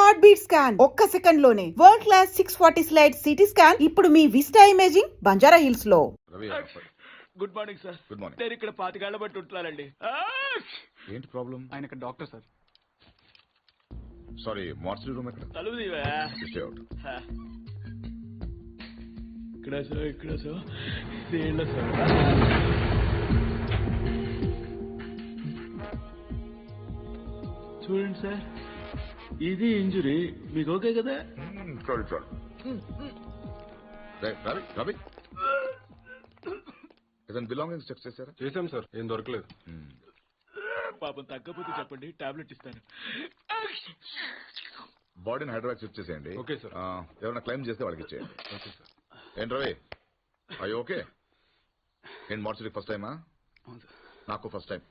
Heart beat scan ఒక్క second లోనే world class 640 slide CT scan ఇప్పుడు మీ విస్టా ఇమేజింగ్ బంజారా హిల్స్ లో. Good morning sir. Good morning. నేను ఇక్కడ 25 ఏళ్ల బట్టి ఉంటున్నానండి. ఏంటి ప్రాబ్లం? ఆయన ఇక్కడ డాక్టర్ సార్. సారీ, మార్చి రూమ్ ఎక్కడ? తలుపు తీవా. ఇక్కడ సార్, ఇక్కడ సార్, దేళ్ళ సార్. చూడండి సార్, ఇది ఇంజురీ. మీకు ఓకే కదా? Sorry sorry. రవి రవి ఏదైనా బిలాంగింగ్స్ చెక్ చేశారా? చేశాం సార్, ఏం దొరకలేదు. పాపం తగ్గపోతే చెప్పండి, టాబ్లెట్ ఇస్తాను. బాడీని హైదరాబాద్ షిఫ్ట్ చేసేయండి. Okay sir. ఎవరైనా క్లెయిమ్ చేస్తే వాళ్ళకి ఇచ్చేయండి. Okay sir. ఏంటి రవి, అయ్యో ఓకే. ఏంటి మార్చి ఫస్ట్ టైమా? నాకు ఫస్ట్ టైం.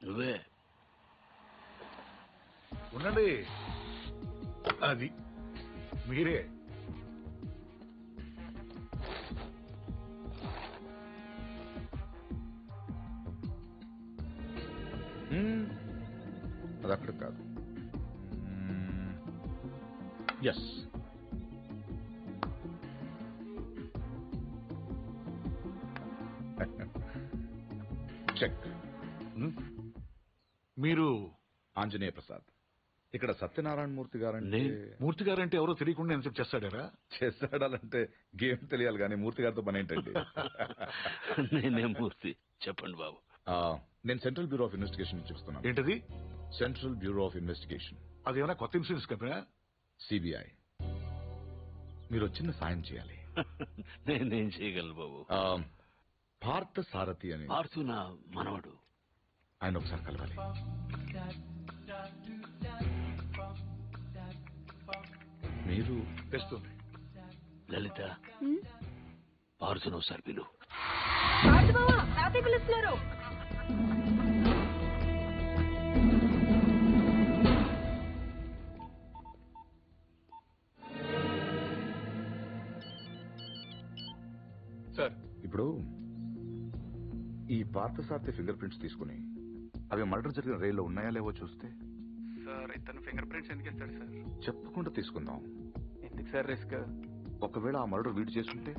నువ్వే ఉండండి, అది మీరే. అది అక్కడ కాదు. Yes, check. మీరు ఆంజనేయ ప్రసాద్. ఇక్కడ సత్యనారాయణ మూర్తి గారంటే మూర్తి గారంటే ఎవరో తెలియకుండా ఎంత చేస్తాడారా? చేస్తాడాలంటే గేమ్ తెలియాలి కానీ మూర్తి గారితో పని ఏంటండి? నేనే మూర్తి, చెప్పండి బాబు. నేను సెంట్రల్ బ్యూరో ఆఫ్ ఇన్వెస్టిగేషన్ నుంచి వస్తున్నాను. ఏంటది? Central bureau of investigation. అదేమైనా కొత్త ఇన్సూరెన్స్ కంపెనీ? సిబిఐ. మీరు చిన్న సాయం చేయాలి. నేనేం చేయగలను బాబు? పార్థ సారథి అని పార్థు నా మనవడు. ఆయన ఒకసారి కలవాలి. మీరు తెస్తుంది. లలిత, పార్థును ఒకసారి పిలు. పిలుస్తున్నారు. సార్, ఇప్పుడు ఈ పార్థసారథి ఫింగర్ ప్రింట్స్ తీసుకుని అవి మర్డర్ జరిగిన రైల్లో ఉన్నాయా లేవో చూస్తే. సార్, ఇతను ఫింగర్ ప్రింట్స్ ఎందుకు ఇస్తాడు సార్? చెప్పకుండా తీసుకుందాం. ఎందుకు సార్ రిస్క్? ఒకవేళ ఆ మర్డర్ వీడు చేసుకుంటే?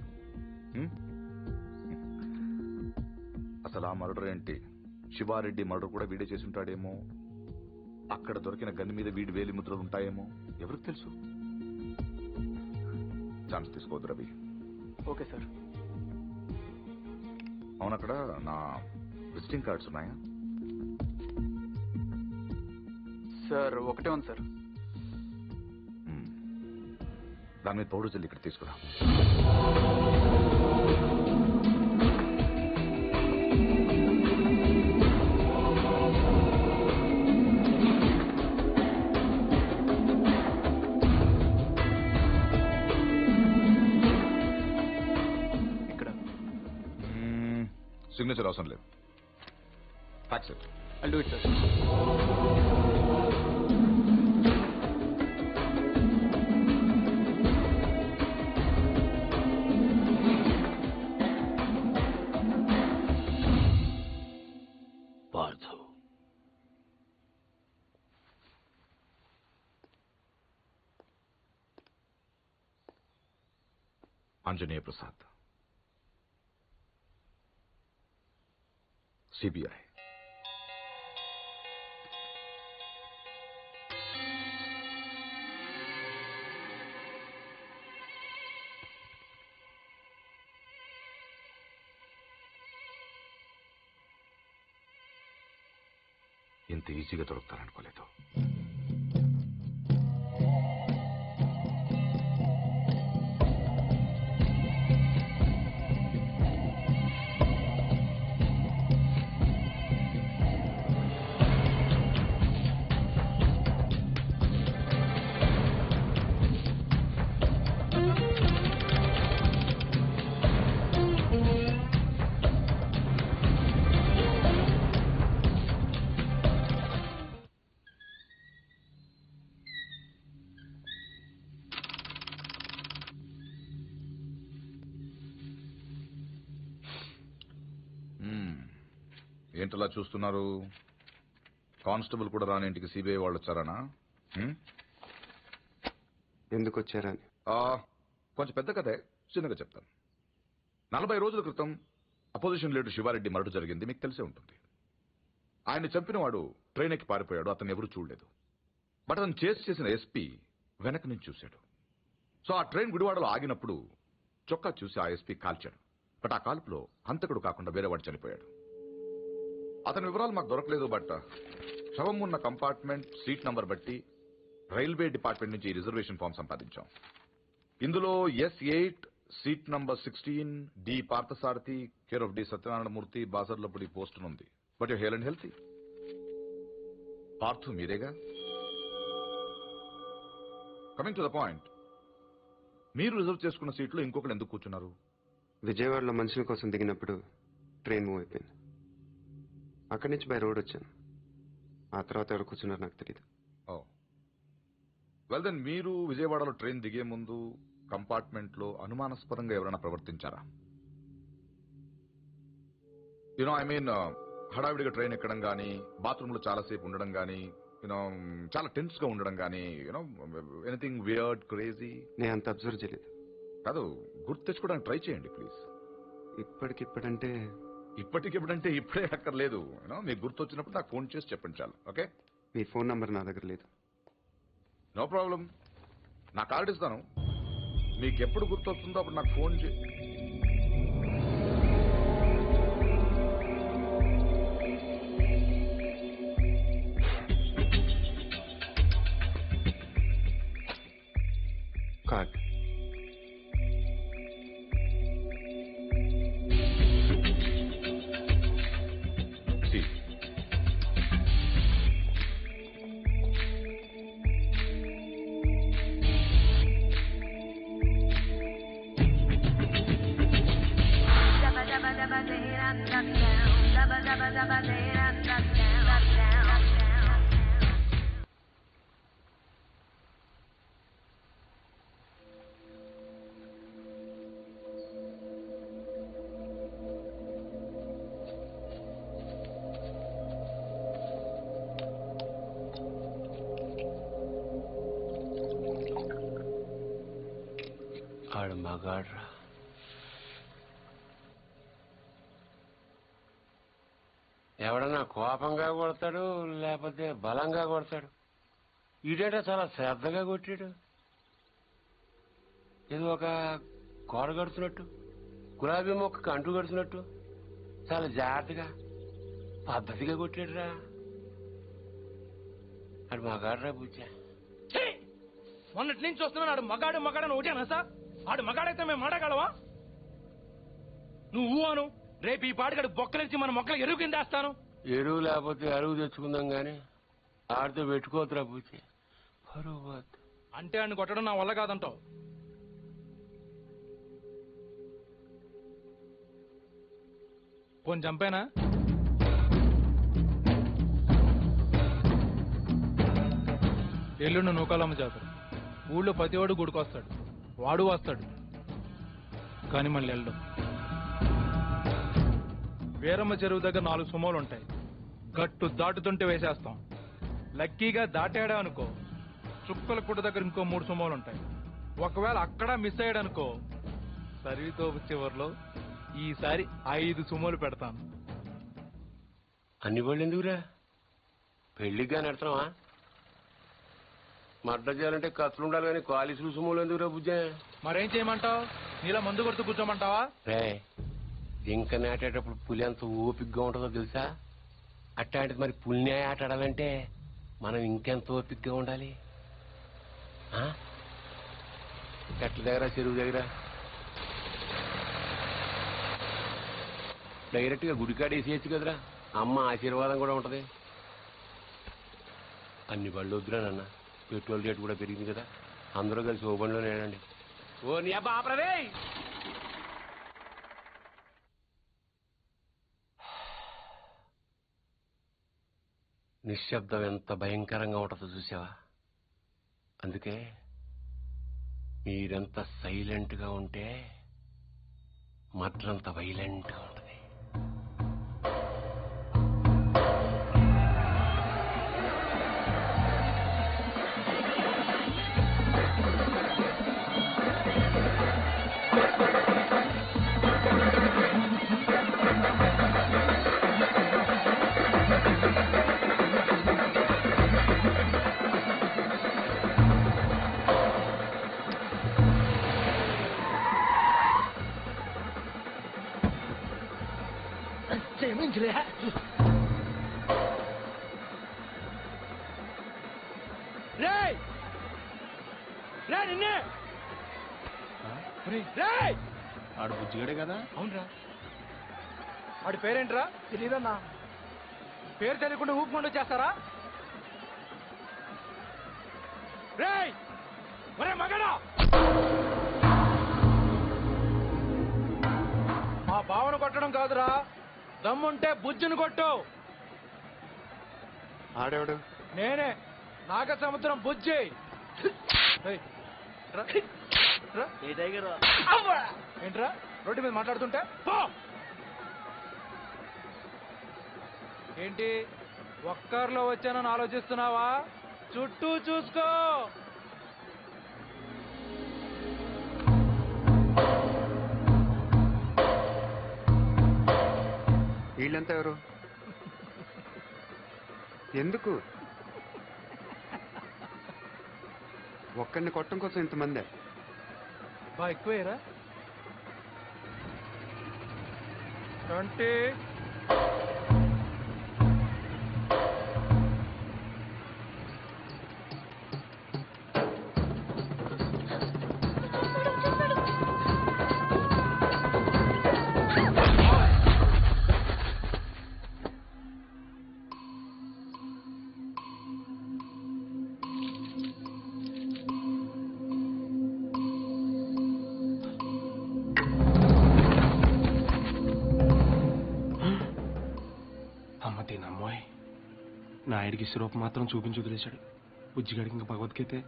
అసలు ఆ మర్డర్ ఏంటి? శివారెడ్డి మర్డర్ కూడా వీడే చేసి ఉంటాడేమో. అక్కడ దొరికిన గన్ను మీద వీడి వేలి ముద్రలు ఉంటాయేమో, ఎవరికి తెలుసు? ఛాన్స్ తీసుకోవద్దు రవి. Okay sir. అవునక్కడ నా విజిటింగ్ కార్డ్స్ ఉన్నాయా? సార్, ఒకటే ఉంది సార్. దాని మీద పౌడర్ జల్లి ఇక్కడ తీసుకురా. ఇక్కడ సిగ్నేచర్ అవసరం లేదు. Fax it. I'll do it, sir. Parthu, Anjaneya Prasad, CBI. ఇంత ఈజీగా దొరుకుతారనుకోలేదు. ఏంటలా చూస్తున్నారు? కానిస్టేబుల్ కూడా రాని ఇంటికి సిబిఐ వాళ్ళు వచ్చారనా? ఎందుకు వచ్చారని. కొంచెం పెద్ద కథే, చిన్నగా చెప్తాను. 40 రోజుల క్రితం అపోజిషన్ లీడర్ శివారెడ్డి మరణం జరిగింది, మీకు తెలిసే ఉంటుంది. ఆయన చంపిన వాడు ట్రైన్ ఎక్కి పారిపోయాడు, అతను ఎవరు చూడలేదు. బట్ అతను చేసిన ఎస్పీ వెనక నుంచి చూశాడు. సో ఆ ట్రైన్ గుడివాడలో ఆగినప్పుడు చొక్కా చూసి ఆ ఎస్పీ కాల్చాడు. బట్ ఆ కాల్పులో హంతకుడు కాకుండా వేరేవాడు చనిపోయాడు. అతని వివరాలు మాకు దొరకలేదు. బట్ శవం ఉన్న కంపార్ట్మెంట్ సీట్ నంబర్ బట్టి రైల్వే డిపార్ట్మెంట్ నుంచి రిజర్వేషన్ ఫామ్ సంపాదించాం. ఇందులో S8 seat number 16 D Parthasarathi care of D Satyanarayanamurthy Basarlapudi post ఉంది. But you hale and healthy. Parthu మీరేగా? కమింగ్ టు ద పాయింట్, మీరు రిజర్వ్ చేసుకున్న సీట్లో ఇంకొకరు ఎందుకు కూర్చున్నారు? విజయవాడలో మనుషుల కోసం దిగినప్పుడు ట్రైన్ మూవ్ అయిపోయింది. అక్కడి నుంచి బై రోడ్ వచ్చాను. ఆ తర్వాత ఎవరు కూర్చున్నారు నాకు తెలియదు. వెల్ దెన్, మీరు విజయవాడలో ట్రైన్ దిగే ముందు కంపార్ట్మెంట్ లో అనుమానాస్పదంగా ఎవరైనా ప్రవర్తించారా? యూనో ఐ మీన్, హడావిడిగా ట్రైన్ ఎక్కడం గానీ, బాత్రూమ్ లో చాలాసేపు ఉండడం గానీ, చాలా టెన్స్ గా ఉండడం గానీ, ఎనీథింగ్ వియర్డ్, క్రేజీ? నేను అంత అబ్జర్వ్ చేయలేదు. కాదు, గుర్తు తెచ్చుకోవడానికి ట్రై చేయండి ప్లీజ్. ఇప్పటికిప్పుడంటే ఇప్పుడే అక్కర్లేదు. మీకు గుర్తు వచ్చినప్పుడు నాకు ఫోన్ చేసి చెప్పండి చాలు. ఓకే? మీ ఫోన్ నంబర్ నా దగ్గర లేదు. నో ప్రాబ్లం, నా కార్డు ఇస్తాను. మీకు ఎప్పుడు గుర్తొస్తుందో అప్పుడు నాకు ఫోన్ కార్డ్. ఆడు మగాడ్రా. ఎవడన్నా కోపంగా కొడతాడు, లేకపోతే బలంగా కొడతాడు. ఈడేట చాలా శ్రద్ధగా కొట్టాడు. ఏదో ఒక కోడ కడుతున్నట్టు, గులాబీ మొక్కకు అంటు కడుతున్నట్టు చాలా జాగ్రత్తగా పద్ధతిగా కొట్టాడురా. ఆడు మగాడ్రా బుజ్జా. మొన్నటి నుంచి వస్తున్నాను. ఆడు మగాడు మగాడని ఒకటేనా సార్? ఆడు మగాడైతే మేము మాడగలవా? నువ్వు అను, రేపు ఈ పాడిగడు బొక్కలిచ్చి మన మొక్కలు ఎరువు కింద వేస్తాను. ఎరువు లేకపోతే అరువు తెచ్చుకుందాం గాని ఆడితో పెట్టుకోతురా పూచి. పరువు అంటే ఆడిని కొట్టడం నా వల్ల కాదంటావు. పోని చంపేనా? ఎల్లుండి నూకాలమ్మ జాతర. ఊళ్ళో ప్రతివాడు గుడికొస్తాడు, వాడు వస్తాడు, కానీ మళ్ళీ వెళ్ళడం. వీరమ్మ చెరువు దగ్గర 4 సుమోలు ఉంటాయి. గట్టు దాటుతుంటే వేసేస్తాం. లక్కీగా దాటాడా అనుకో, చుక్కల పుట్ట దగ్గర ఇంకో 3 సుమోలు ఉంటాయి. ఒకవేళ అక్కడ మిస్ అయ్యాడనుకో, సరితో చివరిలో ఈసారి 5 సుమోలు పెడతాను. అన్ని బళ్ళు ఎందుకురా? పెళ్లిగా నడుతున్నావా? మడ్డ చేయాలంటే కత్తులు ఉండాలి కానీ కాలిసులు సుమోలు ఎందుకురా బుజ్జా? మరేం చేయమంటావు? నీలా మందు కొడుతూ కూర్చోమంటావా? రే, ఇంకా నాటేటప్పుడు పులి ఎంత ఓపికగా ఉంటుందో తెలుసా? అట్లాంటిది మరి పులిని ఆట ఆడాలంటే మనం ఇంకెంత ఓపికగా ఉండాలి. గట్ల దగ్గర, చెరువు దగ్గర డైరెక్ట్ గా గుడికాడ వేసేయచ్చు కదరా. అమ్మ ఆశీర్వాదం కూడా ఉంటది. అన్ని బళ్ళు వద్దురా నాన్న, పెట్రోల్ రేటు కూడా పెరిగింది కదా. అందరూ కలిసి ఓ బండిలో నేనండి. ఓ నీ అబ్బా ఆపరదే. నిశ్శబ్దం ఎంత భయంకరంగా ఉంటుందో చూసావా? అందుకే మీరెంత సైలెంట్ గా ఉంటే మట్రంత వైలెంట్ గా ఉంటది. క్షమించలే. రేయ్ రే నిన్నే రేయ్. ఆడు బుజ్జిగాడే కదా? అవునరా. వాడి పేరేంట్రా? తెలీదన్నా. పేరు తెలియకుండా ఊపుకుండా వచ్చేస్తారా? రేయ్ ఒరే మగడా, మా బావను కొట్టడం కాదురా, దమ్ముంటే బుజ్జును కొట్టు. ఆడేవాడు? నేనే, నాగ సముద్రం బుజ్జి. ఏయ్, రా, రా. ఏంట్రా రోడ్డు మీద మాట్లాడుతుంటే? పో. ఏంటి ఒక్కర్లో వచ్చానని ఆలోచిస్తున్నావా? చుట్టూ చూసుకో. వీళ్ళంతా ఎవరు? ఎందుకు ఒక్కడిని కొట్టడం కోసం ఇంతమందే? బా ఎక్కువేరా. 20. అమ్మ తినమ్మాయి, నాయుడికి స్వరూపం మాత్రం చూపించి వదిలేశాడు. బుజ్జిగాడికి ఇంకా భగవద్గీతే.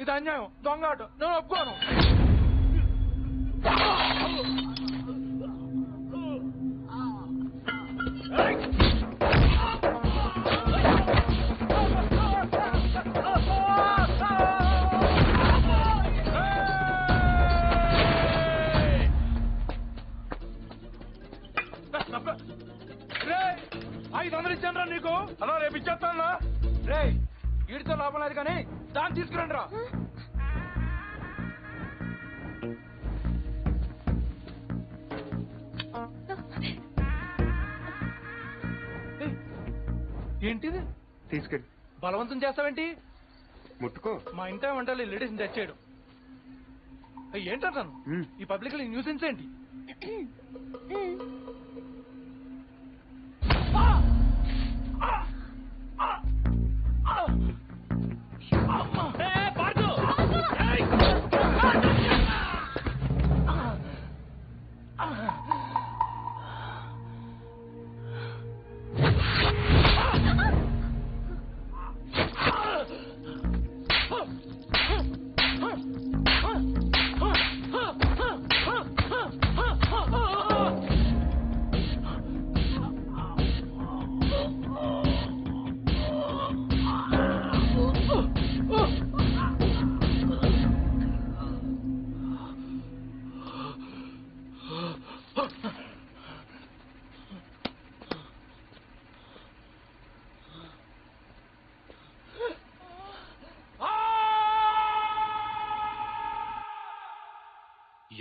ఇది అన్యాయం, దొంగాట, నేను ఒప్పుకోను. రే 500 ఇచ్చాను రా నీకు. అలా రేపు ఇచ్చేస్తాను. రే వీడితో లాభం లేదు కానీ దాన్ని తీసుకురండి రా. ఏంటిది? తీసుకెళ్ళి బలవంతం చేస్తావేంటి? ముట్టుకో. మా ఇంట వంటలు లేడీస్ని తెచ్చాడు. ఏంటంటాను ఈ పబ్లిక్ న్యూసెన్స్ ఏంటి?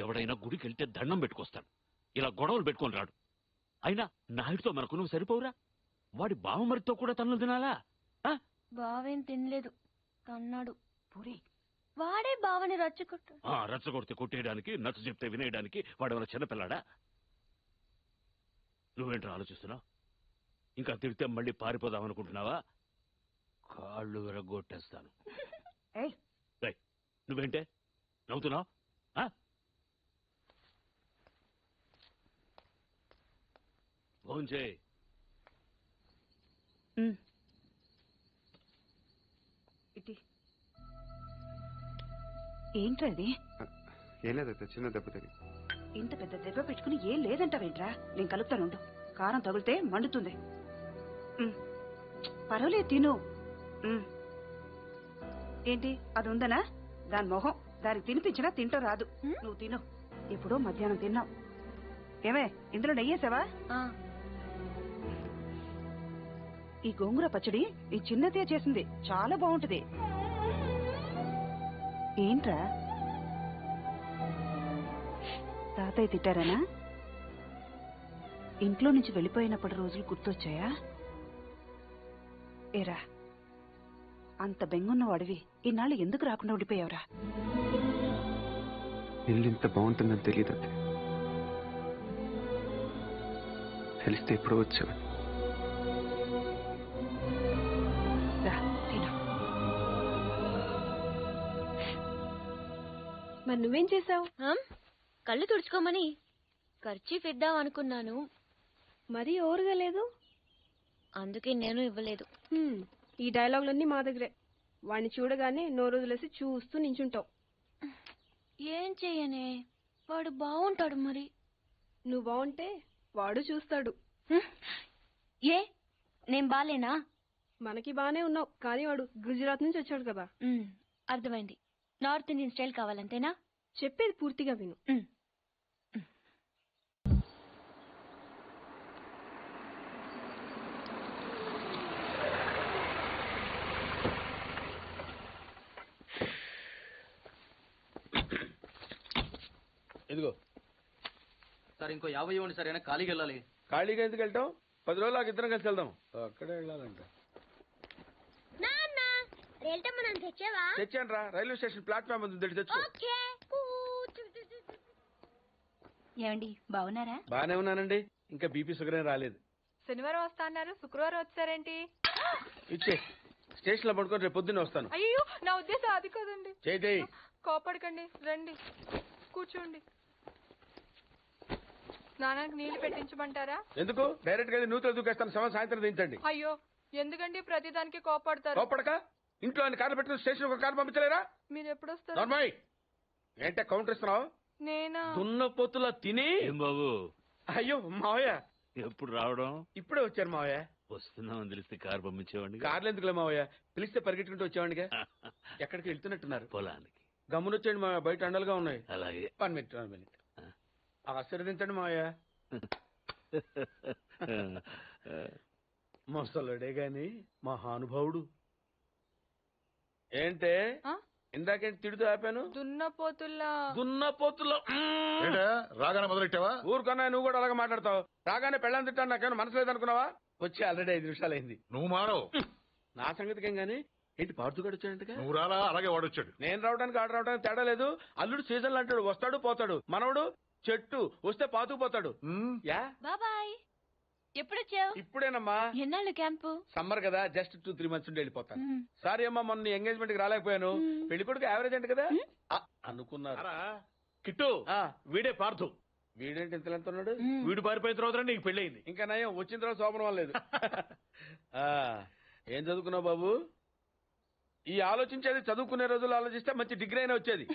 ఎవడైనా గుడికి వెళ్తే దండం పెట్టుకొస్తాడు, ఇలా గొడవలు పెట్టుకొని రాడు. అయినా నాయుడితో మనకు నువ్వు సరిపోవురా? వాడి బావమరితో కూడా తన్నులు తినాలా? బావేం తినలేదు తన్నాడు పూరి వాడే బావని రచ్చుకుంటాడు. రచ్చగొడితే కొట్టేయడానికి, నచ్చ చెప్తే వినేయడానికి వాడేమైనా చిన్నపిల్లాడా? నువ్వేంట్రా ఆలోచిస్తున్నావు? ఇంకా తిడితే మళ్ళీ పారిపోదాం అనుకుంటున్నావా? కాళ్ళు విరగొట్టేస్తాను. నువ్వేంటే నవ్వుతున్నావు? ఫోన్ చేయి. ఏంట్రది? ఏం లేదత్త, చిన్న దెబ్బ తగిలి. ఇంత పెద్ద దెబ్బ పెట్టుకుని ఏం లేదంటావేంట్రా? నేను కలుపుతానుండు. కారం తగిలితే మండుతుంది. పర్వాలేదు తిను. ఏంటి అది ఉందనా? దాని మొహం దానికి తినిపించినా తింటూ రాదు. నువ్వు తిను. ఇప్పుడు మధ్యాహ్నం తిన్నావు. ఏమే ఇందులో నెయ్యేసావా? ఈ గోంగూర పచ్చడి ఈ చిన్నదే చేసింది, చాలా బాగుంటది. ఏంట్రా తాతయ్య తిట్టారనా? ఇంట్లో నుంచి వెళ్ళిపోయినప్పటి రోజులు గుర్తొచ్చాయా? ఏరా అంత బెంగున్న వాడివి ఇన్నాళ్ళు ఎందుకు రాకుండా ఉండిపోయావురా? ఇల్లు ఇంత బాగుంటుందని తెలియదు. తెలిస్తే ఎప్పుడో వచ్చావు. మరి నువ్వేం చేసావు? కళ్ళు తుడుచుకోమని ఖర్చీఫ్ ఇద్దాం అనుకున్నాను, మరీ ఓరుగా లేదు, అందుకే నేను ఇవ్వలేదు. ఈ డైలాగులన్నీ మా దగ్గరే. వాడిని చూడగానే నోరు వదిలేసి చూస్తూ నించుంటావు. ఏం చెయ్యనే, వాడు బాగుంటాడు. మరి నువ్వు బాగుంటే వాడు చూస్తాడు. ఏ నేను బాలేనా? మనకి బానే ఉన్నావు, కానీ వాడు గుజరాత్ నుంచి వచ్చాడు కదా. అర్థమైంది. నార్త్ ఇండియన్ స్టైల్ కావాలంతేనా? చెప్పేది పూర్తిగా విను. ఇదిగో సార్, ఇంకో 50 ఇవ్వండి సార్. అయినా ఖాళీకి వెళ్ళాలి. ఖాళీగా ఎందుకు వెళ్తాం? 10 రోజులు నాకు ఇద్దరం కలిసి వెళ్దాం. అక్కడే వెళ్ళాలంట. తెచ్చాను రా, రైల్వే స్టేషన్ ప్లాట్ఫామ్ ఉంది, తెచ్చు. ఏమండి బాగున్నారా? బానే ఉన్నానండి. ఇంకా బీపీ షుగర్ ఏం రాలేదు. శనివారం వస్తా అన్నారు, శుక్రవారం వచ్చారేంటి? ఇచ్చే స్టేషన్ లో పడుకొని రేపు పొద్దున్నే వస్తాను. అయ్యో నా ఉద్దేశం అది కాదండి. చేయి. కోపడకండి, రండి కూర్చోండి. స్నానానికి నీళ్లు పెట్టించమంటారా? ఎందుకు? డైరెక్ట్ గా నూతులు దూకేస్తాను. సాయంత్రం దించండి. అయ్యో ఎందుకండి ప్రతిదానికి కోపడతారు? కోపడక ఇంట్లో ఆయన కార్లు పెట్టుకుని స్టేషన్ ఒక కారు పంపించలేరా? మీరు ఎప్పుడు వస్తారు? నార్మల్ ఏంటే కౌంటర్ ఇస్తున్నావు? నేనా? దున్న పొత్తులా తిని. ఏం బాబు? అయ్యో మావయ్య ఎప్పుడు రావడం? ఇప్పుడే వచ్చారు మావయ్య. వస్తున్నామని తెలిస్తే కారు పంపించేవాడిని. కార్లు ఎందుకులే మావయ్య, పిలిస్తే పరిగెట్టుకుంటూ వచ్చేవాడిగా. ఎక్కడికి వెళ్తున్నట్టున్నారు? పొలానికి. గమ్మునొచ్చేయండి మా బయట అండలుగా ఉన్నాయి. అలాగే. 1 మినిట్. ఆశీర్వదించండి మావయ్య. ముసలుడే గాని మహానుభావుడు. ఏంటే ఇందాకేంటి తిడుతూ ఆపాను? దున్నపోతుల్లో రాగానే మొదలెట్టావా? ఊరుకన్నా నువ్వు కూడా అలాగే మాట్లాడతావు. రాగానే పెళ్ళని తిట్టాను, నాకేమైనా మనసు లేదనుకున్నావా? వచ్చి ఆల్రెడీ 5 నిమిషాలు అయింది. నువ్వు మారవు. నా సంగతికేం గానీ ఏంటి పాడుతుగాడు వచ్చాడంటగా? నువ్వు రాలా, అలాగే వాడొచ్చాడు. నేను రావడానికి ఆడు రావడానికి తేడా లేదు. అల్లుడు సీజన్లు అంటాడు, వస్తాడు పోతాడు. మనవడు చెట్టు వస్తే పాతుకుపోతాడు. యా బాబాయ్. ఎప్పుడొచ్చావు? ఇప్పుడేనమ్మా. ఎన్నాళ్ళు క్యాంపు? సమ్మర్ కదా, జస్ట్ 2-3 మంత్స్ ఉండి వెళ్ళిపోతాను. సారీ అమ్మా, మొన్న ఎంగేజ్మెంట్ కి రాలేకపోయాను. పెళ్లి కొడుకు యావరేజ్ అంట కదా అనుకున్నారు. కిట్టు వీడే పార్థు. వీడేంటి ఇంత ఎంత ఉన్నాడు? వీడు పారిపోయిన తర్వాత నీకు పెళ్ళయింది. ఇంకా నయం, వచ్చిన తర్వాత శోభనం లేదు. ఏం చదువుకున్నావు బాబు? ఈ ఆలోచించేది చదువుకునే రోజులు ఆలోచిస్తే మంచి డిగ్రీ అయినా వచ్చేది.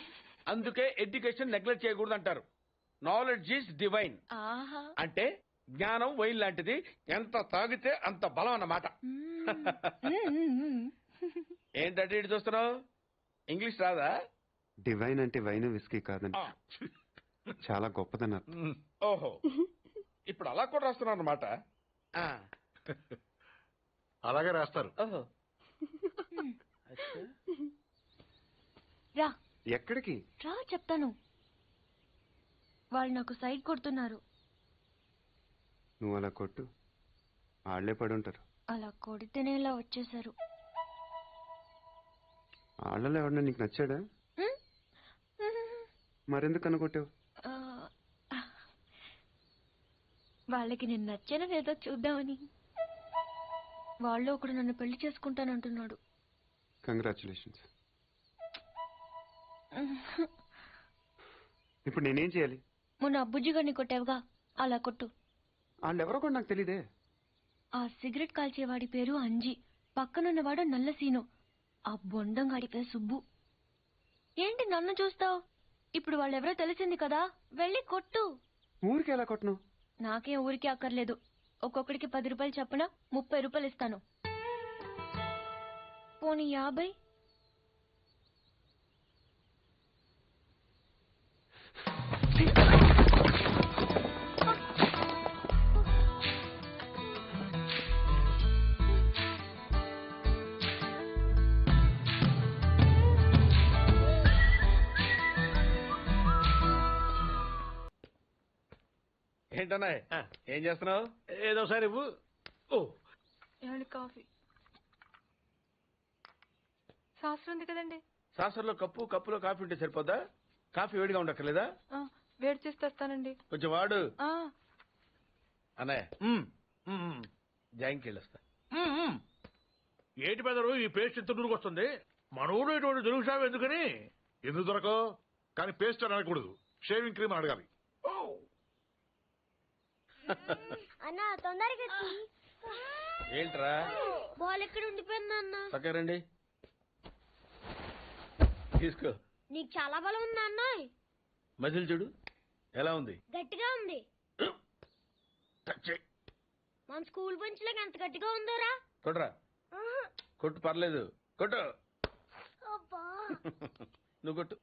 అందుకే ఎడ్యుకేషన్ నెగ్లెక్ట్ చేయకూడదు అంటారు. Knowledge is divine. అంటే జ్ఞానం వైన్ లాంటిది, ఎంత తాగితే అంత బలం అన్నమాట. ఏంటంటే ఇటు చూస్తున్నావు? ఇంగ్లీష్ రాదా? డివైన్ అంటే వైన్ విస్కీ కాదండి, చాలా గొప్పదన్నారు. ఓహో, ఇప్పుడు అలా కూడా రాస్తున్నాను అన్నమాట. అలాగే రాస్తారు. ఓహో, రా. ఎక్కడికి రా చెప్తాను. వాళ్ళు నాకు సైడ్ కొడుతున్నారు. నువ్వు అలా కొట్టు, ఆళ్లే పడి ఉంటారు. అలా కొడితేనే ఇలా వచ్చేసారు. వాళ్ళలో ఎవరన్నా నీకు నచ్చాడా? మరెందుకు అనుకోటావు? వాళ్ళకి నేను నచ్చానో లేదో చూద్దామని. వాళ్ళు ఒకడు నన్ను పెళ్లి చేసుకుంటానంటున్నాడు. కంగ్రాచులేషన్స్. ఇప్పుడు నేనేం చేయాలి? మొన్న అబ్బుజ్జి గారిని కొట్టావుగా, అలా కొట్టు. వాళ్ళెవరో కూడా నాకు తెలీదే. ఆ సిగరెట్ కాల్చేవాడి పేరు అంజి, పక్కనున్నవాడు నల్ల సీను, ఆ బొండంగాడి పేరు సుబ్బు. ఏంటి నన్ను చూస్తావు? ఇప్పుడు వాళ్ళెవరో తెలిసింది కదా, వెళ్ళి కొట్టు. ఊరికి ఎలా కొట్టను? నాకేం ఊరికి అక్కర్లేదు. ఒక్కొక్కడికి 10 రూపాయలు చప్పున 30 రూపాయలు ఇస్తాను. పోనీ 50? ఏంటన్నా ఏం చేస్తున్నావు? ఏదో సార్ ఇవ్వు. ఓ కాఫీ శాస్త్రం ఉంది కదండి. సాసర్లో కప్పులో కాఫీ ఉంటే సరిపోద్దా? కాఫీ వేడిగా ఉండక్కర్లేదా? వేడి చేసి తెస్తానండి. కొంచెం వాడు. అన్నయ్య జాయింకి వెళ్ళొస్తా. ఏంటి పెదరు ఈ పేస్ట్ ఎంత దూరకు వస్తుంది? మన ఊరు ఇటువంటి దొరుకుతావు ఎందుకని? ఎందుకు దొరకవు? కానీ పేస్ట్ అని అనకూడదు, షేవింగ్ క్రీమ్ అడగాలి. అన్నా తొందరగా ఏంట్రా బాల్ ఎక్కడ ఉండిపోయింది అన్న? పక్కరండి తీసుకో. నీకు చాలా బలం ఉందా అన్న? మజిల్ చూడు ఎలా ఉంది? గట్టిగా ఉంది. మన స్కూల్ బెంచ్ లాగా ఎంత గట్టిగా ఉందోరా. కొట్రా. కొట్టు పర్లేదు, కొట్టు. నువ్వు కొట్టు.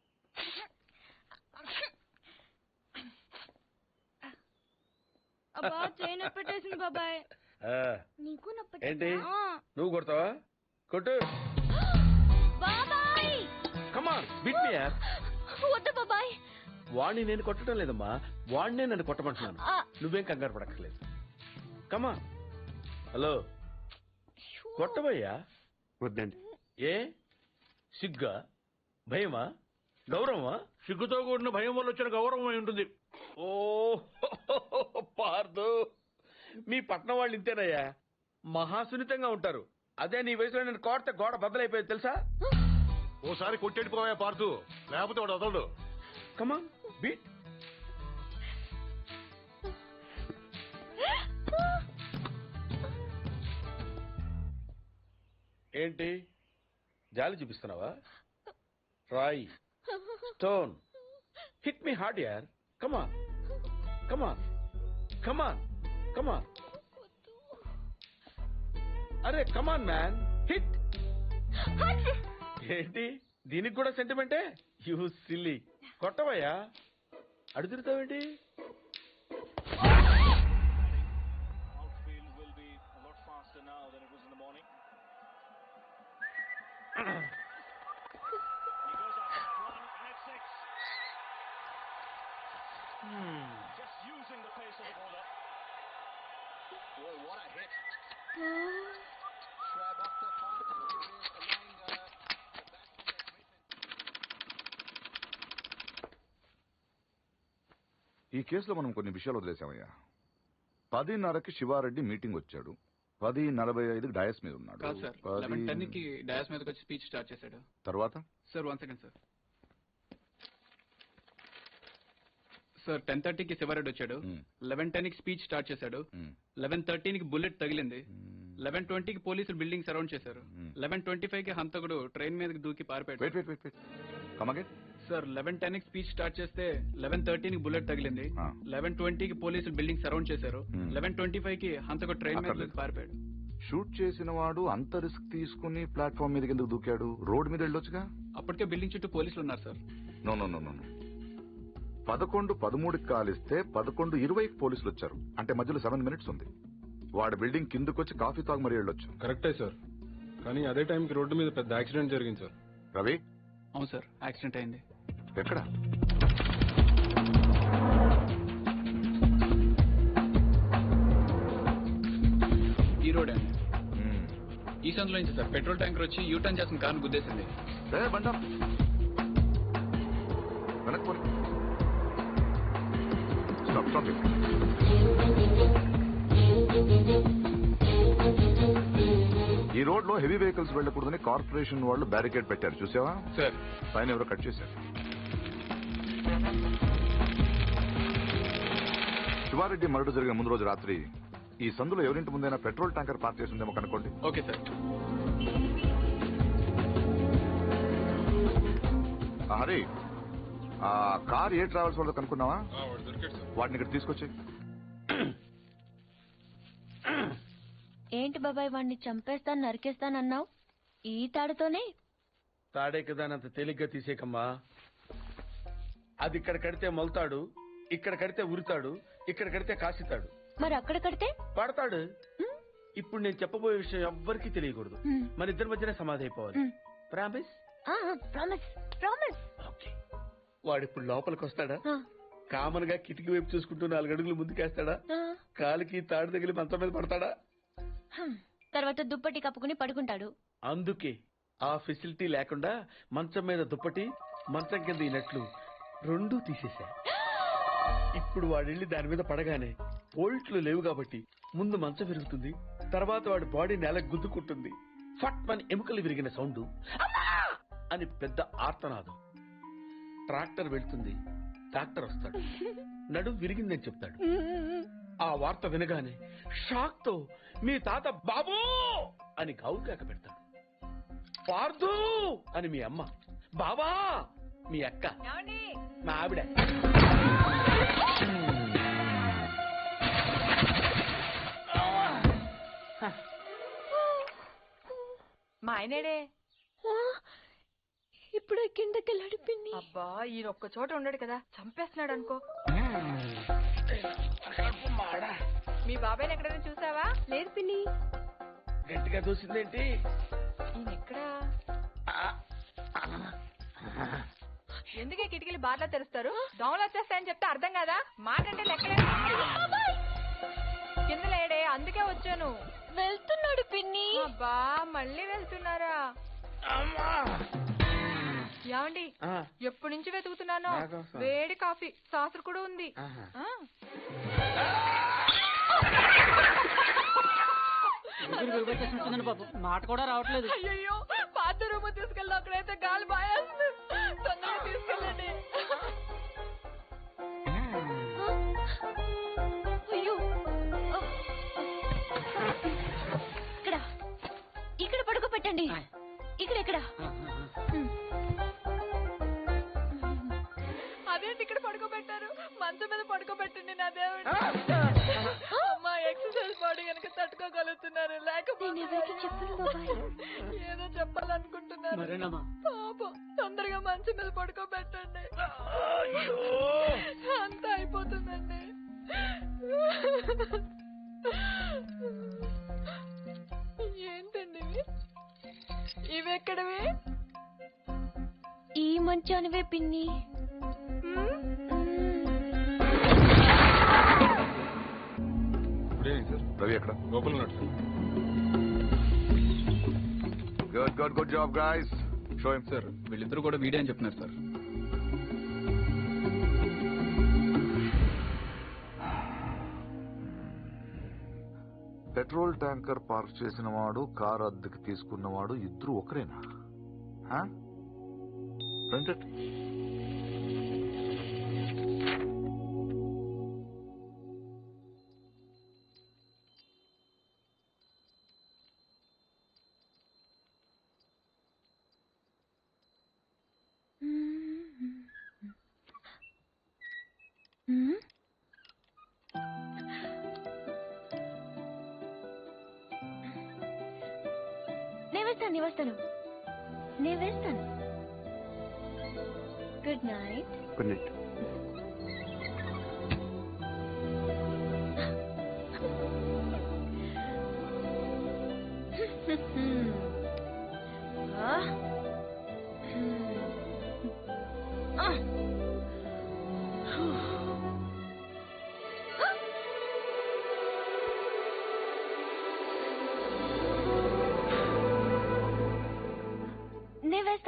అబ్బా చేయి నొప్పి పెట్టేసింది బాబాయ్. నీకు నొప్పి ఏంటి నువ్వు కొడతావా? కొట్టు. బాబాయ్ కమాన్ బిట్ మీ యార్. వద్దు బాబాయ్. వాణ్ణి నేను కొట్టడం లేదమ్మా, వాణ్ణే నన్ను కొట్టమంటున్నాను. నువ్వేం కంగారు పడక్కర్లేదు. కమాన్. హలో కొట్టబోయ్యా. వద్దండి. ఏ సిగ్గా, భయమా, గౌరవమా? సిగ్గుతో కూడిన భయం వల్ల వచ్చిన గౌరవం అయి ఉంటుంది. ఓ పార్దు, మీ పట్నం వాళ్ళు ఇంతేనయ్యా, మహాసున్నితంగా ఉంటారు. అదే నీ వయసులో నేను కోడితే గోడ బద్దలైపోయేది తెలుసా? ఓసారి కొట్టెడిపోయా పార్తు, లేకపోతే వాడు వదలడు. కమాన్ బీట్. ఏంటి జాలి చూపిస్తున్నావా? రాయ్ స్టోన్ హిట్ మీ హార్డ్ యార్. కమాన్ కమాన్ కమాన్ కమాన్. అరే కమాన్ మ్యాన్, హిట్. ఏంటి దీనికి కూడా సెంటిమెంటే? You silly. కొట్టవయ్యా, అడు తిరుగుతావేంటి? ఈ కేసులో మనం కొన్ని విషయాలు వదిలేసామయ్యా. 10:30కి శివారెడ్డి మీటింగ్ వచ్చాడు, 10:45కి డయాస్ మీద ఉన్నాడు. కాదు సార్, 11:10కి డయాస్ మీదకి వచ్చి స్పీచ్ స్టార్ట్ చేశాడు. తర్వాత సార్ 1 సెకండ్ సార్. సార్ 10:30కి శివారెడ్డి వచ్చాడు, 11:10కి స్పీచ్ స్టార్ట్ చేశాడు, 11:13కి బుల్లెట్ తగిలింది, 11:20కి పోలీసులు బిల్డింగ్ సరౌండ్ చేశారు, 11:25కి హంతకుడు ట్రైన్ మీదకి దూకి పారిపోయాడు. సార్ 11:10కి స్పీచ్ స్టార్ట్ చేస్తే 11:13కి బుల్లెట్ తగిలింది, 11:20కి పోలీసులు బిల్డింగ్ సరౌండ్ చేశారు, 11:25కి హంతకుడు ట్రైన్ మీద దూకి పారిపోయాడు. షూట్ చేసిన వాడు అంత రిస్క్ తీసుకుని ప్లాట్ఫామ్ మీదకి ఎందుకు దూకాడు? రోడ్ మీద వెళ్ళొచ్చుగా. అప్పటికే బిల్డింగ్ చుట్టూ పోలీసులు ఉన్నారు సార్. నో 11:13కి కాలిస్తే 11:20కి పోలీసులు వచ్చారు, అంటే మధ్యలో 7 minutes ఉంది. వాడు బిల్డింగ్ కిందకొచ్చి కాఫీ తాగు మరీ వెళ్ళొచ్చు. కరెక్టే సార్, కానీ అదే టైంకి రోడ్డు మీద పెద్ద యాక్సిడెంట్ జరిగింది సార్. రవి? అవును సార్, యాక్సిడెంట్ అయింది. ఎక్కడ? ఈ రోడ్ అండి. ఈ సందులో నుంచి సార్ పెట్రోల్ ట్యాంకర్ వచ్చి యూటర్న్ చేసిన కారును గుద్దేసింది. బండి వెనక్కి పోనీ. Stop, stop it. ఈ రోడ్ లో హెవీ వెహికల్స్ వెళ్ళకూడదని కార్పొరేషన్ వాళ్ళు బ్యారికేడ్ పెట్టారు, చూసావా? సార్ పైన ఎవరో కట్ చేశారు. శివారెడ్డి మర్డర్ జరిగిన ముందు రోజు రాత్రి ఈ సందులో ఎవరింటి ముందైనా పెట్రోల్ ట్యాంకర్ పార్క్ చేసి ఉందేమో కనుకోండి. Okay sir. హరి, ఆ కార్ ఏ ట్రావెల్స్ వాళ్ళతో కనుక్కున్నావా? వాటిని ఇక్కడ తీసుకొచ్చి. ఏంటి బాబాయ్ వాడిని చంపేస్తాను నరికేస్తానన్నావు? ఈ తాడుతోనే? తాడే కదా అంత తేలిగ్గా తీసేకమ్మా. అది ఇక్కడ కడితే మొలతాడు, ఇక్కడ కడితే ఉరితాడు, ఇక్కడ కడితే కాసితాడు. మరి అక్కడ కడితే పడతాడు. ఇప్పుడు నేను చెప్పబోయే విషయం ఎవ్వరికీ తెలియకూడదు. మన ఇద్దరి మధ్యనే సమాధి అయిపోవాలి. ప్రామిస్? Promise promise. వాడు ఇప్పుడు లోపలికి వస్తాడా? కామన్ గా కిటికీ వైపు చూసుకుంటూ 4 అడుగులు ముందుకేస్తాడా? కాలికి తాడు తగిలి మంచం మీద పడతాడా? తర్వాత దుప్పటి కప్పుకుని పడుకుంటాడు. అందుకే ఆ ఫెసిలిటీ లేకుండా మంచం మీద దుప్పటి, మంచం కింద ఈ నట్లు రెండూ తీసేశా. ఇప్పుడు వాడెళ్ళి దాని మీద పడగానే బోల్ట్లు లేవు కాబట్టి ముందు మంచం విరుగుతుంది, తర్వాత వాడి బాడీ నేల గుద్దుకుంటుంది. ఫట్ మన ఎముకలు విరిగిన సౌండ్, అని పెద్ద ఆర్తనాదం. ట్రాక్టర్ వెళ్తుంది, డాక్టర్ వస్తాడు, నడుం విరిగిందని చెప్తాడు. ఆ వార్త వినగానే షాక్ తో మీ తాత బాబూ అని గౌకేక పెడతాడు. పార్దు అని మీ అమ్మ, బాబా మీ అక్క, మా ఆవిడ. మా ఆయనేడే ఇప్పుడు కిందకెళ్ళాడు పిన్ని. అబ్బా ఈయన ఒక్క చోట ఉండడు కదా, చంపేస్తున్నాడు అనుకో. మీ బాబాయ్ని ఎక్కడైనా చూసావా? లేదు పిన్ని. గట్టిగా దూసిందేంటి? ఈయన ఎక్కడా? ఎందుకే కిటికీలు బార్లా తెరుస్తారు? దోమలు వచ్చేస్తాయని చెప్తే అర్థం కాదా? మాటంటే లెక్కలేదు. కింద లేడే, అందుకే వచ్చాను. వెళ్తున్నాడు పిన్ని. అబ్బా మళ్ళీ వెళ్తున్నారా? ఏమండి, ఎప్పటి నుంచి వెతుకుతున్నాను. వేడి కాఫీ, సాసరు కూడా ఉంది. మాట కూడా రావట్లేదు. అయ్యో పాత రూమ్ తీసుకెళ్ళి అక్కడైతే గాలి బాయేస్తుంది. తొందరగా తీసుకెళ్ళండి. అయ్యో ఇక్కడ పడుకోబెట్టండి. ఇక్కడ అదేంటి ఇక్కడ పడుకోబెట్టారు? మంచం మీద పడుకోబెట్టండి నా దేవుడు. అమ్మా ఎక్సర్సైజ్ బాడీ కనుక తట్టుకోగలుగుతున్నారు, లేకపోతే ఏదో చెప్పాలనుకుంటున్నారు. పాపం తొందరగా మంచం మీద పడుకోబెట్టండి. అంతా అయిపోతుందండి. ఏంటండి ఇవెక్కడవి? ఈ మంచానివే పిన్ని. రవి ఎక్కడ? లోపల ఉన్నాడు sir. Good job guys. Show him. Sir వీళ్ళిద్దరు కూడా వీడే అని చెప్తున్నారు సార్. పెట్రోల్ ట్యాంకర్ పార్క్ చేసిన వాడు, కార్ అద్దెకి తీసుకున్నవాడు ఇద్దరు ఒకరేనా? నేను వేస్తాను. Good night. Good night.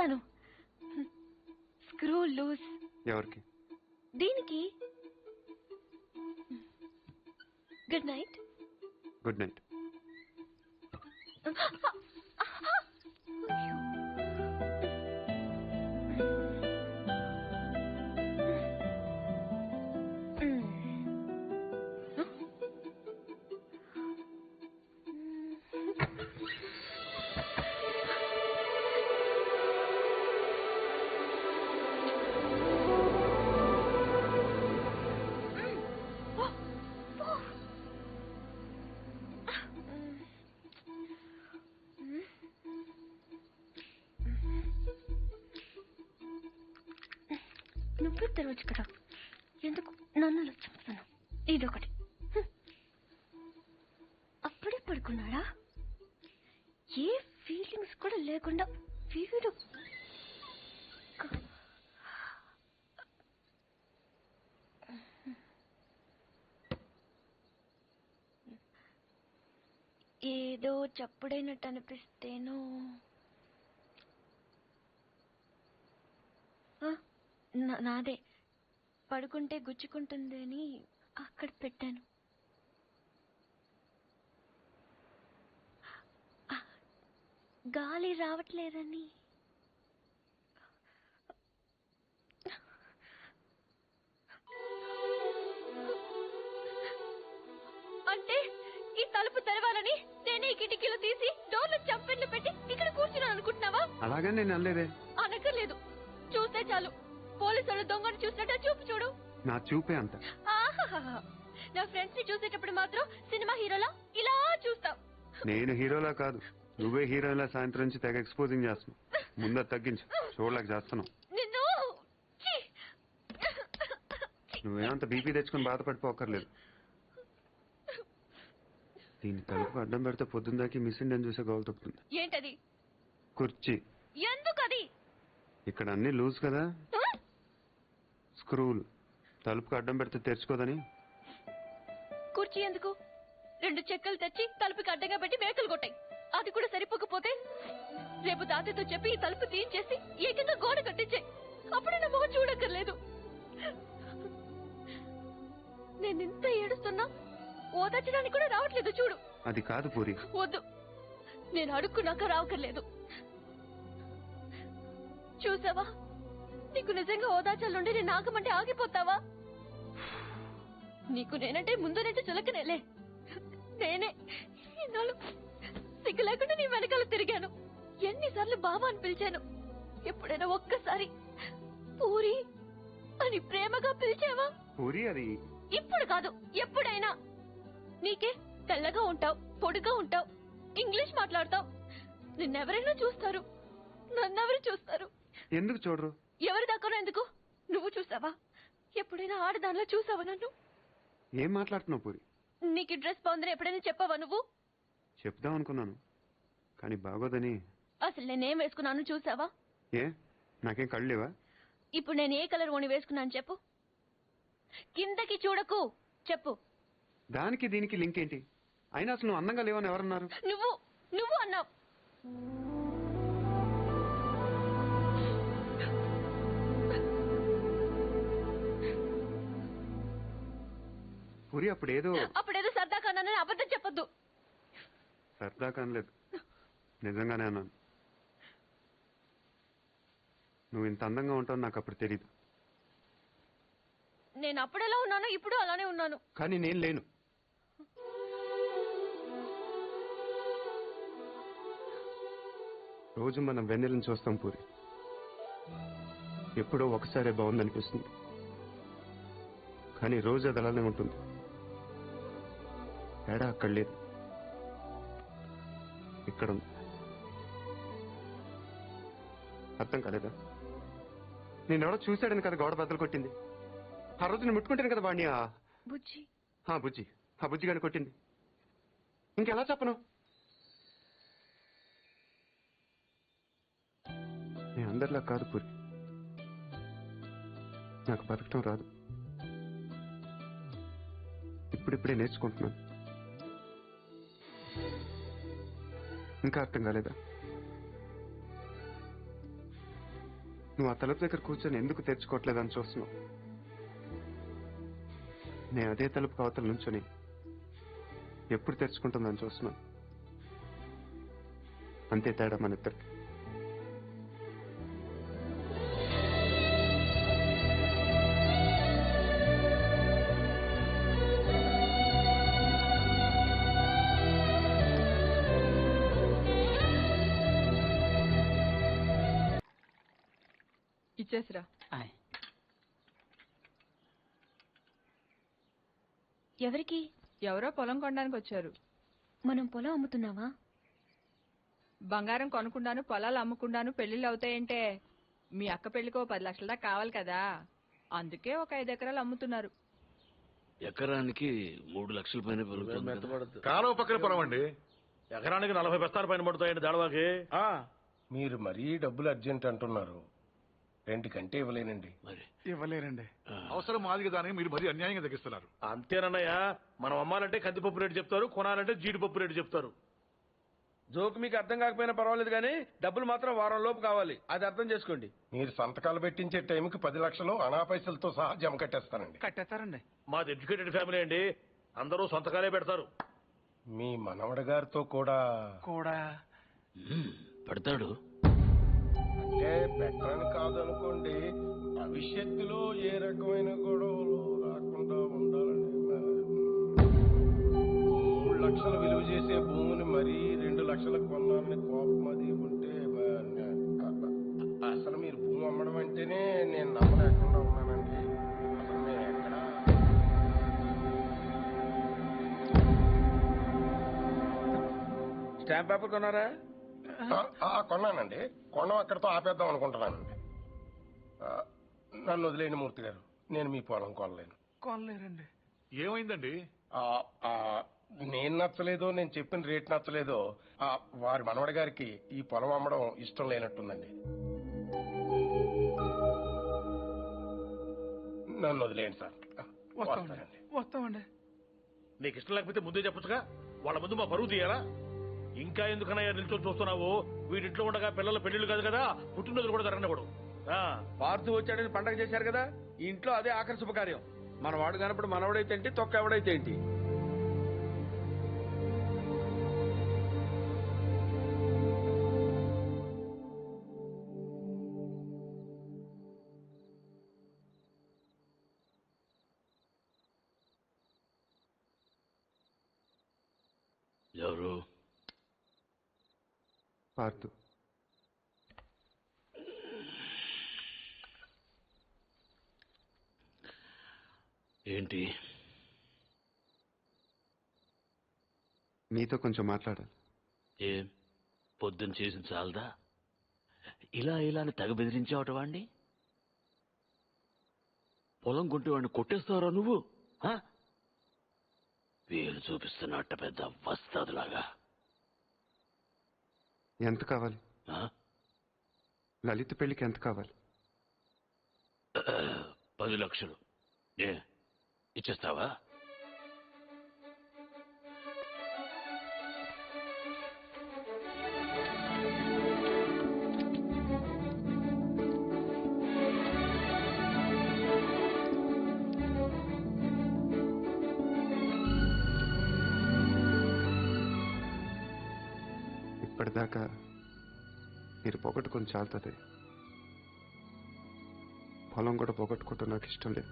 చెప్తాను. Screw loose. ఎవరికి? దీనికి. Good night. Good night. నువ్వే తెరవచ్చు కదా, ఎందుకు నన్ను చంపుతాను? ఇదొకటి. అప్పుడే పడుకున్నాడా? ఏ ఫీలింగ్స్ కూడా లేకుండా వీడు. ఏదో చప్పుడైనట్టు అనిపిస్తేనో. నాదే. పడుకుంటే గుచ్చుకుంటుంది అని అక్కడ పెట్టాను. గాలి రావట్లేదని. అంటే ఈ తలుపు తెరవాలని నేనే కిటికీలు తీసి డోర్లు చంపెన్లు పెట్టి ఇక్కడ కూర్చున్నాను అనుకుంటున్నావా? అలాగే నేను అనలేదే. అనక్కర్లేదు, చూస్తే చాలు. పోలీసులు దొంగను చూసినట్టు చూపు చూడు. నా చూపే అంత. నా ఫ్రెండ్స్ ని చూసేటప్పుడు మాత్రం సినిమా హీరోలా ఇలా చూస్తావు. నేను హీరోలా కాదు, నువ్వే హీరోలా సాయంత్రం నుంచి తెగ ఎక్స్పోజింగ్ చేస్తున్నావు. ముందు తగ్గించు, చూడలేక చేస్తున్నావు. నిన్ను నువ్వేమంత బీపీ తెచ్చుకుని బాధపడిపోకర్లేదు. దీన్ని తలుపు అడ్డం పెడితే పొద్దుందాకి మిస్ ఇండియన్ చూసే గోల్ తప్పుతుంది. ఏంటది? కుర్చీ. ఎందుకది? ఇక్కడ అన్ని లూజ్ కదా, స్క్రూలు. తలుపుకు అడ్డం పెడితే తెరుచుకోదని. కుర్చీ ఎందుకు? 2 చెక్కలు తెచ్చి తలుపుకి అడ్డంగా పెట్టి మేకలు కొట్టాయి. అది కూడా సరిపోకపోతే రేపు తాతతో చెప్పి ఈ తలుపు తీయించేసి ఏకంగా గోడ కట్టించాయి. అప్పుడే నా మొహం చూడక్కర్లేదు. నేను ఇంత ఏడుస్తున్నా ఓదార్చడానికి కూడా రావట్లేదు చూడు. అది కాదు పూరి. వద్దు, నేను అడుక్కున్నాక రావక్కర్లేదు. చూసావా, నీకు నిజంగా ఓదార్చాలుండి నేను ఆగమంటే ఆగిపోతావా? నీకు నేనంటే ముందునంటే చులకనేలే. నేనే ఇన్నాళ్ళు సిగ్గు లేకుండా నీ వెనకాల తిరిగాను. ఎన్నిసార్లు బావ అని పిలిచాను. ఎప్పుడైనా ఒక్కసారి పూరి అని ప్రేమగా పిలిచావా? పూరి అది ఇప్పుడు కాదు, ఎప్పుడైనా. నీకే తెల్లగా ఉంటావు, పొడిగా ఉంటావు, ఇంగ్లీష్ మాట్లాడతావు. నిన్నెవరైనా చూస్తారు, నన్నెవరు చూస్తారు? ఎందుకు చూడరు? ఎవరి దాకా ఎందుకు? నువ్వు చూసావా? ఎప్పుడైనా ఆడదానిలో చూసావా నన్ను? ఏం మాట్లాడుతున్నావు పూరి? నీకు డ్రెస్ బాగుందని ఎప్పుడైనా చెప్పావా నువ్వు? చెప్దాం అనుకున్నాను, కానీ బాగోదని. అసలు నేనేం వేసుకున్నాను చూసావా? ఏ, నాకేం కళ్ళు లేవా? ఇప్పుడు నేను ఏ కలర్ ఓని వేసుకున్నాను చెప్పు. కిందకి చూడకు, చెప్పు. దానికి దీనికి లింక్ ఏంటి? అయినా అసలు నువ్వు అందంగా లేవని ఎవరన్నారు? నువ్వు అన్నావు. పూరి అప్పుడేదో సరదాగా అన్నానని అబద్ధం చెప్పొద్దు. సరదా కానలేదు, నిజంగానే అన్నాను. నువ్వు ఇంత అందంగా ఉంటావు నాకు అప్పుడు తెలీదు. నేను అప్పుడెలా ఉన్నానో ఇప్పుడు అలానే ఉన్నాను. కానీ నేను లేను. రోజు మనం వెన్నెలను చూస్తాం పూరి. ఎప్పుడో ఒకసారి బాగుందనిపిస్తుంది, కానీ రోజు అది అలానే ఉంటుంది. తేడా అక్కడ లేదు, ఇక్కడ ఉంది. అర్థం కాలేదా? నేనెవడో చూశాడని కదా గోడ బద్దలు కొట్టింది. ఆ రోజు నేను ముట్టుకుంటాను కదా వాడిని. బుజ్జి బుజ్జి, ఆ బుజ్జి గాని కొట్టింది. ఇంకెలా చెప్పను? నేను అందరిలా కాదు పూరి, నాకు బతకటం రాదు. ఇప్పుడిప్పుడే నేర్చుకుంటున్నాను. ఇంకా అర్థం కాలేదా? నువ్వు ఆ తలుపు దగ్గర కూర్చొని ఎందుకు తెరుచుకోవట్లేదని చూస్తున్నావు. నేను అదే తలుపు అవతల నుంచొని ఎప్పుడు తెరుచుకుంటుందని చూస్తున్నాను. అంతే తేడా మన ఇద్దరికి. ఇచ్చేసిరా. ఎవరికి? ఎవరో పొలం కొనడానికి వచ్చారు. మనం పొలం అమ్ముతున్నావా? బంగారం కొనుక్కుండాను పొలాలు అమ్ముకుండాను పెళ్లిళ్ళు అవుతాయంటే మీ అక్క పెళ్లికో 10 లక్షల దాకా కావాలి కదా, అందుకే ఒక 5 ఎకరాలు అమ్ముతున్నారు. ఎకరానికి 3 లక్షల పైన పెరుగుతుంది కదా. కాలువ పక్కన పొలం అండి. ఎకరానికి 40 బస్తాల పైన పడుతాయండి దాడవాకి. మీరు మరీ డబ్బులు అర్జెంట్ అంటున్నారు. 2 కంటే ఇవ్వలేనండి. ఇవ్వలేరండి. అవసరం మాదిగా దానికి మీరు మరీ అన్యాయంగా తగ్గిస్తున్నారు. అంతేనన్నయ్య, మనం అమ్మాలంటే కందిపప్పు రేటు చెప్తారు, కొనాలంటే జీడిపప్పు రేటు చెప్తారు. జోక్ మీకు అర్థం కాకపోయినా పర్వాలేదు కానీ డబ్బులు మాత్రం వారం లోపు కావాలి, అది అర్థం చేసుకోండి. మీరు సంతకాలు పెట్టించే టైంకి 10 లక్షలు అనా పైసలతో సహా జమ కట్టేస్తానండి. కట్టేస్తారండి. మాది ఎడ్యుకేటెడ్ ఫ్యామిలీ అండి, అందరూ సంతకాలే పెడతారు. మీ మనవడ గారితో కూడా పెడతాడు. అంటే పెట్టని కాదనుకోండి, భవిష్యత్తులో ఏ రకమైన గొడవలు రాకుండా ఉండాలని. 3 లక్షలు విలువ చేసే భూమిని మరీ 2 లక్షలకు కొన్నానని కోపం అది ఉంటే అసలు మీరు భూమి అమ్మడం అంటేనే నేను నమ్మలేకుండా ఉన్నానండి. అసలు మేము ఎక్కడ స్టాంప్ పేపర్ కొన్నారా? కొన్నానండి. కొనం అక్కడితో ఆపేద్దాం అనుకుంటున్నానండి. నన్ను వదిలేని మూర్తి గారు, నేను మీ పొలం కొనలేను. కొనలేరండి. ఏమైందండి? నేను నచ్చలేదో, నేను చెప్పిన రేట్ నచ్చలేదో వారి మనవడి గారికి ఈ పొలం అమ్మడం ఇష్టం లేనట్టుందండి. నన్ను వదిలేయండి సార్. వస్తామండి. నీకు ఇష్టం లేకపోతే ముందే చెప్పొచ్చుగా, వాళ్ళ ముందు మా పరువు తీయాలా? ఇంకా ఎందుకనయ్యా నిల్చొని చూస్తున్నావు? వీడింట్లో ఉండగా పిల్లల పెళ్లిళ్ళు కాదు కదా, పుట్టినరోజులు కూడా జరగనివ్వడు. పార్థు వచ్చాడని పండగ చేశారు కదా, ఈ ఇంట్లో అదే ఆఖరి శుభకార్యం. మన వాడు కానప్పుడు మనవడైతే ఏంటి, తొక్క ఎవడైతే ఏంటి. ఎవరు? పార్థు. ఏంటి? మీతో కొంచెం మాట్లాడాలి. ఏం పొద్దున్న చేసిన చాలదా? ఇలా అని తెగ బెదిరించావట వాణ్ణి. పొలం కొంటే వాడిని కొట్టేస్తావరా నువ్వు? వేలు చూపిస్తున్నట్ట పెద్ద వస్తాదులాగా. ఎంత కావాలి? లలిత పెళ్లికి ఎంత కావాలి? 10 లక్షలు. ఏ ఇచ్చేస్తావా? ఇప్పటిదాకా మీరు పొగట్టుకొని చాలుతుంది. పొలం కూడా పొగట్టుకోవటం నాకు ఇష్టం లేదు.